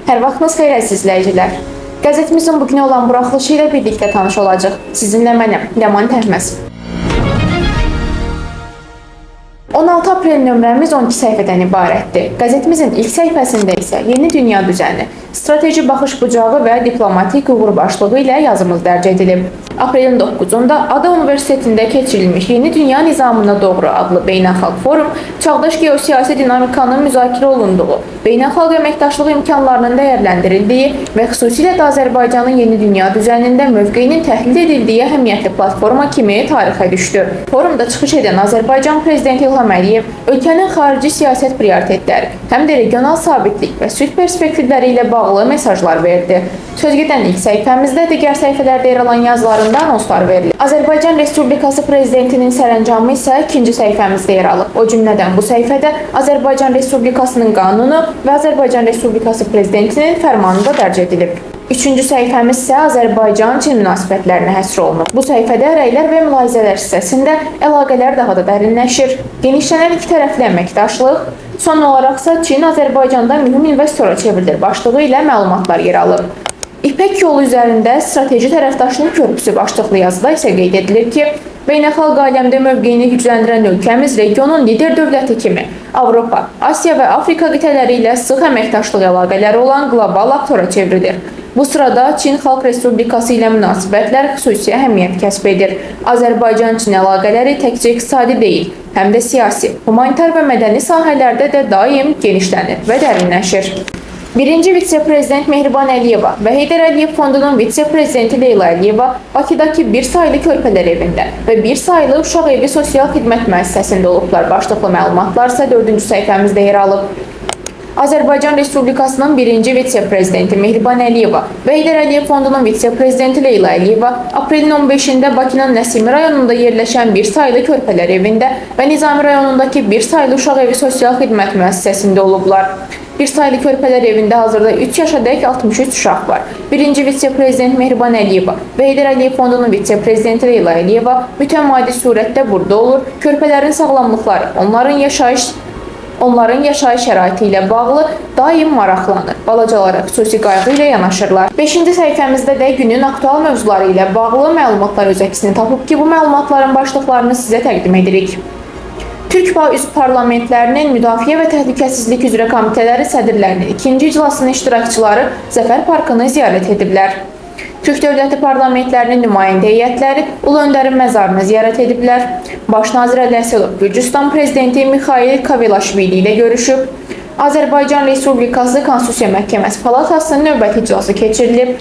Hər vaxtınız xeyir əziz izləyicilər. Qəzetimizin bugün olan buraxılışı ilə birlikdə tanış olacaq. Sizinlə mənəm, Ləman Təhməz. 16 aprel nömrəmiz 12 səhifədən ibarətdir. Qəzetimizin ilk səhifəsində isə yeni dünya düzəni, strateji baxış bucağı və diplomatik uğur başlığı ilə yazımız dərc edilib. Aprelin 9-da Ada Universitetində keçirilmiş Yeni Dünya Nizamına Doğru adlı beynəlxalq forum, çağdaş geosiyasi dinamikanın müzakirə olunduğu, beynəlxalq əməkdaşlıq imkanlarının dəyərləndirildiyi və xüsusilə də Azərbaycanın yeni dünya düzənində mövqeyinin təhlil edildiyi əhəmiyyətli platforma kimi tarixə düşdü. Forumda çıxış edən Azərbaycan Prezidenti İlham Əliyev ölkənin xarici siyasət prioritetləri, həm də regional sabitlik və sülh perspektivləri ilə bağlı mesajlar verdi. Sözgedən ilk səhifəmizdə digər səhifələrdə yer alan yazılarında anonslar verilir. Azərbaycan Respublikası Prezidentinin sərəncamı isə ikinci səhifəmizdə yer alıb. O cümlədən bu səhifədə Azərbaycan Respublikasının qanunu və Azərbaycan Respublikası Prezidentinin fərmanı da dərc edilib. Üçüncü səhifəmiz isə Azərbaycan-Çin münasibətlərinə həsr olunub. Bu səhifədə rəylər və mülahizələr hissəsində əlaqələr daha da dərinləşir, genişlənən iki tərəfli əməkdaşlıq, son olaraq isə Çin Azərbaycanda mühüm investora çevrilir başlığı ilə məlumatlar yer alıb. İpək yolu üzərində strateji tərəfdaşlıq körpüsü başlıqlı yazıda isə qeyd edilir ki, beynəlxalq aləmdə mövqeyini gücləndirən ölkəmiz regionun lider dövləti kimi Avropa, Asiya və Afrika qitələri ilə sıx əməkdaşlıq əlaqələri olan qlobal aktora çevrilir. Bu sırada Çin Xalq Respublikası ilə münasibətlər xüsusi əhəmiyyət kəsb edir. Azərbaycan-Çin əlaqələri təkcə iqtisadi deyil, həm də siyasi, humanitar və mədəni sahələrdə də daim genişlənir və dərinləşir. Birinci vitse-prezident Mehriban Əliyeva və Heydər Əliyev Fondunun vitse-prezidenti Leyla Əliyeva Bakıdakı bir sayılı körpələr evində və bir sayılı uşaq evi sosial xidmət müəssisəsində olublar. Başlıqlı məlumatlar isə 4-cü səhifəmizdə yer alıb. Azərbaycan Respublikasının birinci vitse-prezidenti Mehriban Əliyeva və Heydər Əliyev Fondunun vitse-prezidenti Leyla Əliyeva aprelin 15-də Bakının Nəsimi rayonunda yerləşən bir sayılı körpələr evində və Nizami rayonundakı bir sayılı uşaq evi sosial xidmət müəssisəsində olublar. Bir sayılı körpələr evində hazırda 3 yaşadək 63 uşaq var. Birinci vitse-prezident Mehriban Əliyeva və Heydər Əliyev Fondunun vitse-prezidenti Leyla Əliyeva mütəmadi surətdə burada olur. Körpələrin sağlamlıqları, onların yaşayış şəraiti ilə bağlı daim maraqlanır. Balacalara xüsusi qayğı ilə yanaşırlar. 5-ci səhifəmizdə də günün aktual mövzuları ilə bağlı məlumatlar öz əksini tapıb ki, bu məlumatların başlıqlarını sizə təqdim edirik. Türk üzv parlamentlərinin Müdafiə və Təhlükəsizlik üzrə komitələri sədrlərinin ikinci iclasının iştirakçıları Zəfər Parkını ziyarət ediblər. Türk dövləti parlamentlərinin nümayəndə heyətləri Ulu Öndərin məzarını ziyarət ediblər. Baş nazir Əli Əsədov Gürcüstan prezidenti Mikhail Kavelaşvili ilə görüşüb. Azərbaycan Respublikası Konstitusiya Məhkəməsi Palatasının növbəti iclası keçirilib.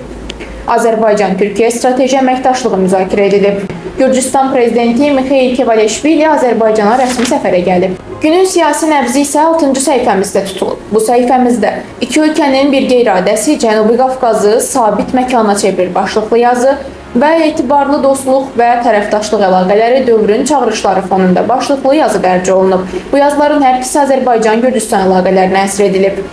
Azərbaycan-Türkiyə strateji əməkdaşlığı müzakirə edilib. Gürcüstan prezidenti Mikhail Kavelaşvili Azərbaycana rəsmi səfərə gəlib. Günün siyasi nəbzi isə 6-cı səhifəmizdə tutulub. Bu səhifəmizdə iki ölkənin birgə iradəsi Cənubi Qafqazı sabit məkana çevirir başlıqlı yazı və etibarlı dostluq və tərəfdaşlıq əlaqələri dövrün çağırışları fonunda başlıqlı yazı dərc olunub. Bu yazıların hər ikisi Azərbaycan-Gürcüstan əlaqələrinə həsr edilib.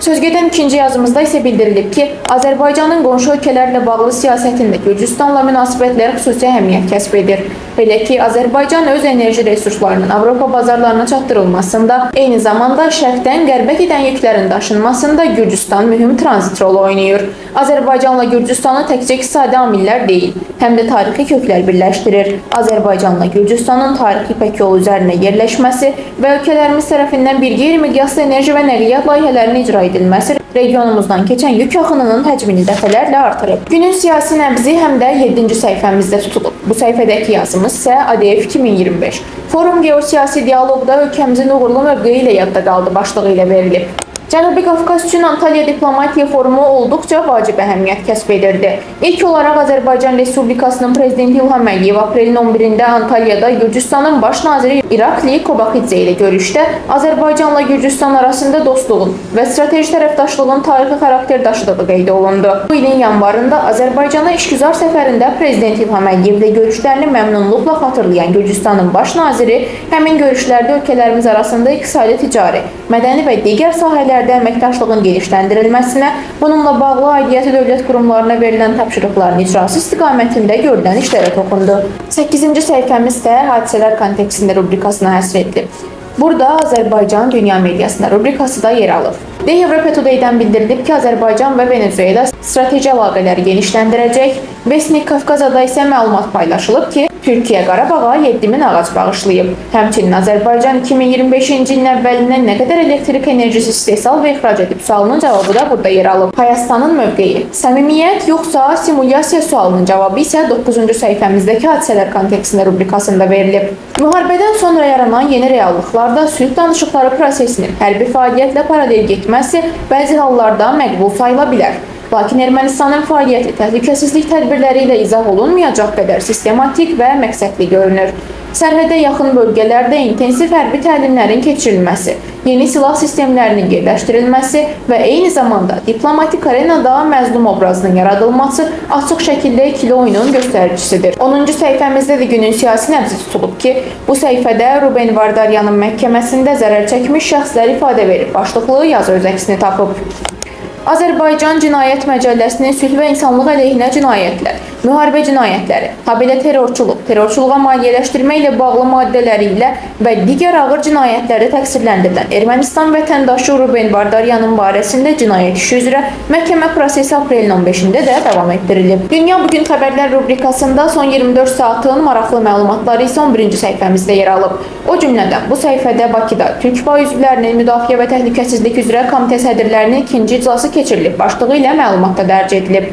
Sözgedən ikinci yazımızda isə bildirilib ki, Azərbaycanın qonşu ölkələrlə bağlı siyasətində Gürcüstanla münasibətlər xüsusi əhəmiyyət kəsb edir. Belə ki, Azərbaycan öz enerji resurslarının Avropa bazarlarına çatdırılmasında, eyni zamanda şərqdən qərbə gedən yüklərin daşınmasında Gürcüstan mühüm tranzit rol oynayır. Azərbaycanla Gürcüstanı təkcə iqtisadi amillər deyil, həm də tarixi köklər birləşdirir. Azərbaycanla Gürcüstanın tarixi İpək yolu üzərində yerləşməsi və ölkələrimiz tərəfindən birgə miqyaslı enerji və nəqliyyat layihələrinin icra edilməsi regionumuzdan keçən yük axınının həcmini dəfələrlə artırıb. Günün siyasi nəbzi həm də 7-ci səhifəmizdə tutulub. Bu səhifədəki yazımız isə ADF 2025. Forum geosiyasi dialoqda ölkəmizin uğurlu mövqeyi ilə yadda qaldı başlığı ilə verilib. Cənubi Qafqaz üçün Antalya diplomatiya forumu olduqca vacib əhəmiyyət kəsb edirdi. İlk olaraq Azərbaycan Respublikasının prezidenti İlham Əliyev aprelin 11-də Antalyada Gürcüstanın baş naziri İrakli Kobakidze ilə görüşdə Azərbaycanla Gürcüstan arasında dostluğun və strateji tərəfdaşlığın tarixi xarakter daşıdığı qeyd olundu. Bu ilin yanvarında Azərbaycana işgüzar səfərində prezident İlham Əliyevlə görüşlərini məmnunluqla xatırlayan Gürcüstanın baş naziri həmin görüşlərdə ölkələrimiz arasında iqtisadi, ticari, mədəni və digər sahələrdə əməkdaşlığın genişləndirilməsinə, bununla bağlı aidiyyəti dövlət qurumlarına verilən tapşırıqların icrası istiqamətində görülən işlərə toxundu. 8-ci səhifəmiz də hadisələr kontekstində rubrikasına həsr edilib. Burada Azərbaycan dünya mediasında rubrikası da yer alır. The Europa Today-dən bildirilib ki, Azərbaycan və Venezuela strateji əlaqələri genişləndirəcək. Vesnik Kafkazada isə məlumat paylaşılıb ki, Türkiyə Qarabağa 7000 ağac bağışlayıb. Həmçinin Azərbaycan 2025-ci ilin əvvəlindən nə qədər elektrik enerjisi istehsal və ixrac edib sualının cavabı da burada yer alıb. Hayəstanın mövqeyi: səmimiyyət yoxsa simulyasiya sualının cavabı isə 9-cu səhifəmizdəki hadisələr kontekstində rubrikasında verilib. Müharibədən sonra yaranan yeni reallıqlarda sülh danışıqları prosesinin hərbi fəaliyyətlə paralel getməsi bəzi hallarda məqbul sayıla bilər. Lakin Ermənistanın fəaliyyəti təhlükəsizlik tədbirləri ilə izah olunmayacaq qədər sistematik və məqsədli görünür. Sərhədə yaxın bölgələrdə intensiv hərbi təlimlərin keçirilməsi, yeni silah sistemlərinin yerləşdirilməsi və eyni zamanda diplomatik arenada məzlum obrazının yaradılması açıq şəkildə ikili oyunun göstəricisidir. 10-cu səhifəmizdə də günün siyasi nəbzi tutulub ki, bu səhifədə Ruben Vardaryanın məhkəməsində zərər çəkmiş şəxslər ifadə verib başlıqlı yazı öz əksini tapıb. Azərbaycan Cinayət Məcəlləsinin sülh və insanlıq əleyhinə cinayətlər, müharibə cinayətləri, habelə terrorçuluq, terrorçuluğa maliyyələşdirmə ilə bağlı maddələri ilə və digər ağır cinayətləri təqsirləndirilən Ermənistan vətəndaşı Ruben Vardaryanın barəsində cinayət işi üzrə məhkəmə prosesi aprelin 15-də də davam etdirilib. Dünya Bugün xəbərlər rubrikasında son 24 saatın maraqlı məlumatları isə 11-ci səhifəmizdə yer alıb. O cümlədən bu səhifədə Bakıda Türkba üzvlərinin müdafiə və təhlükəsizlik üzrə komitə sədrlərinin ikinci iclası keçirilib başlığı ilə məlumatda dərc edilib.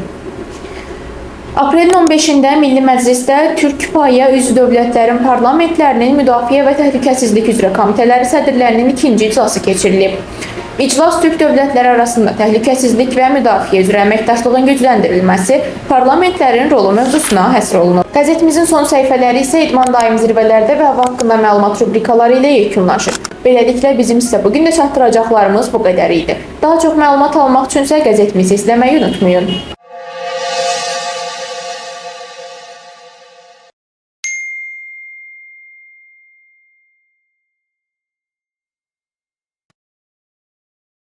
Aprelin 15-də Milli Məclisdə Türk paya üzv dövlətlərin parlamentlərinin müdafiə və təhlükəsizlik üzrə komitələri sədrlərinin ikinci iclası keçirilib. İclas Türk dövlətləri arasında təhlükəsizlik və müdafiə üzrə əməkdaşlığın gücləndirilməsi, parlamentlərin rolu mövzusuna həsr olunub. Qəzetimizin son səhifələri isə idman daim zirvələrdə və hava haqqında məlumat rubrikaları ilə yekunlaşır. Beləliklə bizim sizə bugün də çatdıracaqlarımız bu qədər idi. Daha çox məlumat almaq üçünsə qəzetimizi izləməyi unutmayın.